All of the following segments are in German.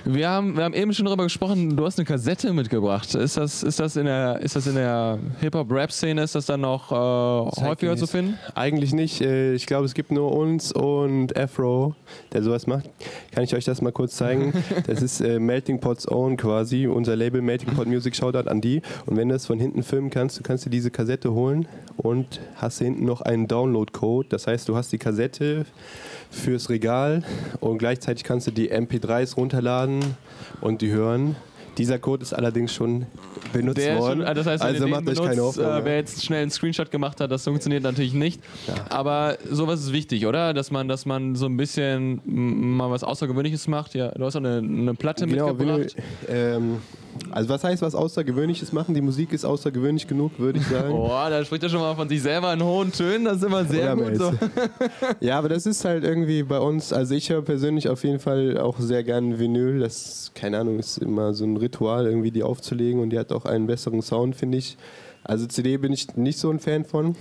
Wir haben eben schon darüber gesprochen, du hast eine Kassette mitgebracht. Ist das in der Hip-Hop-Rap-Szene, ist das dann noch häufiger zu finden? Eigentlich nicht. Ich glaube, es gibt nur uns und Afro, der sowas macht. Kann ich euch das mal kurz zeigen? Das ist Melting Pot's Own quasi, unser Label Melting Pot Music, Shoutout an die. Und wenn du das von hinten filmen kannst, du kannst dir diese Kassette holen und hast hinten noch einen Download-Code. Das heißt, du hast die Kassette fürs Regal und gleichzeitig kannst du die MP3s runterladen und die hören. Dieser Code ist allerdings schon benutzt worden. Das heißt, also macht euch keine Hoffnung. Wer jetzt schnell einen Screenshot gemacht hat, das funktioniert natürlich nicht. Ja. Aber sowas ist wichtig, oder? Dass man so ein bisschen mal was Außergewöhnliches macht. Ja, du hast auch eine Platte mitgebracht. Also was heißt was Außergewöhnliches machen? Die Musik ist außergewöhnlich genug, würde ich sagen. Boah, da spricht er schon mal von sich selber in hohen Tönen. Das ist immer sehr gut so. Ja, aber das ist halt irgendwie bei uns, also ich höre persönlich auf jeden Fall auch sehr gerne Vinyl. Das, keine Ahnung, ist immer so ein Ritual, irgendwie die aufzulegen und die hat auch einen besseren Sound, finde ich. Also CD bin ich nicht so ein Fan von.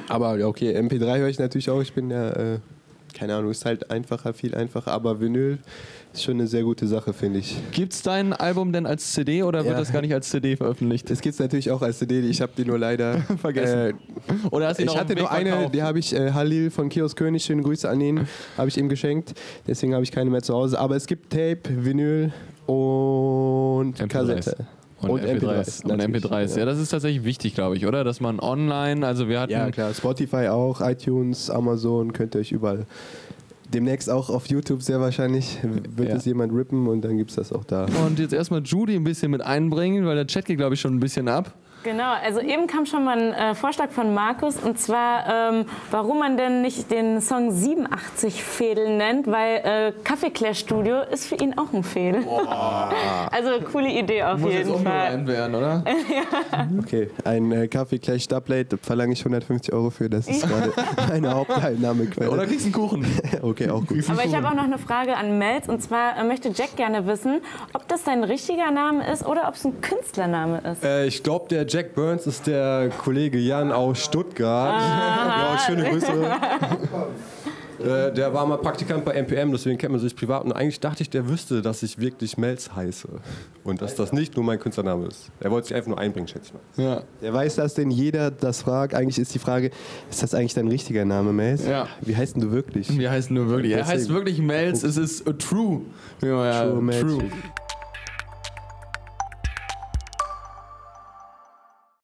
Aber ja, okay, MP3 höre ich natürlich auch. Ich bin ja, keine Ahnung, ist halt einfacher, viel einfacher. Aber Vinyl ist schon eine sehr gute Sache, finde ich. Gibt's dein Album denn als CD oder wird das gar nicht als CD veröffentlicht? Das gibt's natürlich auch als CD. Ich habe die nur leider vergessen. Oder hast du ich hatte nur eine, verkauft? Die habe ich Halil von Kiosk König, schöne Grüße an ihn, habe ich ihm geschenkt. Deswegen habe ich keine mehr zu Hause. Aber es gibt Tape, Vinyl und Kassette. Und MP3s. Und MP3s. Ja, das ist tatsächlich wichtig, glaube ich, oder? Dass man online, also wir hatten... Ja, klar. Spotify auch, iTunes, Amazon, könnt ihr euch überall... Demnächst auch auf YouTube sehr wahrscheinlich wird es jemand rippen und dann gibt es das auch da. Und jetzt erstmal Judy ein bisschen mit einbringen, weil der Chat geht, glaube ich, schon ein bisschen ab. Genau, also eben kam schon mal ein Vorschlag von Markus und zwar, warum man denn nicht den Song 87 Fädel nennt, weil Kaffee-Clash Studio ist für ihn auch ein Fädel. Also coole Idee auf jeden Fall. Muss jetzt werden, oder? Ja. Okay, ein Kaffee-Clash Stubplate verlange ich 150 € für, das ist gerade meine Haupteinnahmequelle. Oder kriegst du einen Kuchen. Okay, auch gut. Aber ich habe auch noch eine Frage an Melz und zwar möchte Jack gerne wissen, ob das dein richtiger Name ist oder ob es ein Künstlername ist. Ich glaube, der Jack Burns ist der Kollege Jan aus Stuttgart. Ja, schöne Grüße. Der war mal Praktikant bei NPM, deswegen kennt man sich privat. Und eigentlich dachte ich, der wüsste, dass ich wirklich Melz heiße. Und dass das nicht nur mein Künstlername ist. Er wollte sich einfach nur einbringen, schätze ich mal. Ja. Der weiß das denn jeder das fragt. Eigentlich ist die Frage, ist das eigentlich dein richtiger Name, Melz? Ja. Wie heißt denn du wirklich? Wie heißt denn du wirklich? Er heißt wirklich Melz. Es ist True. True.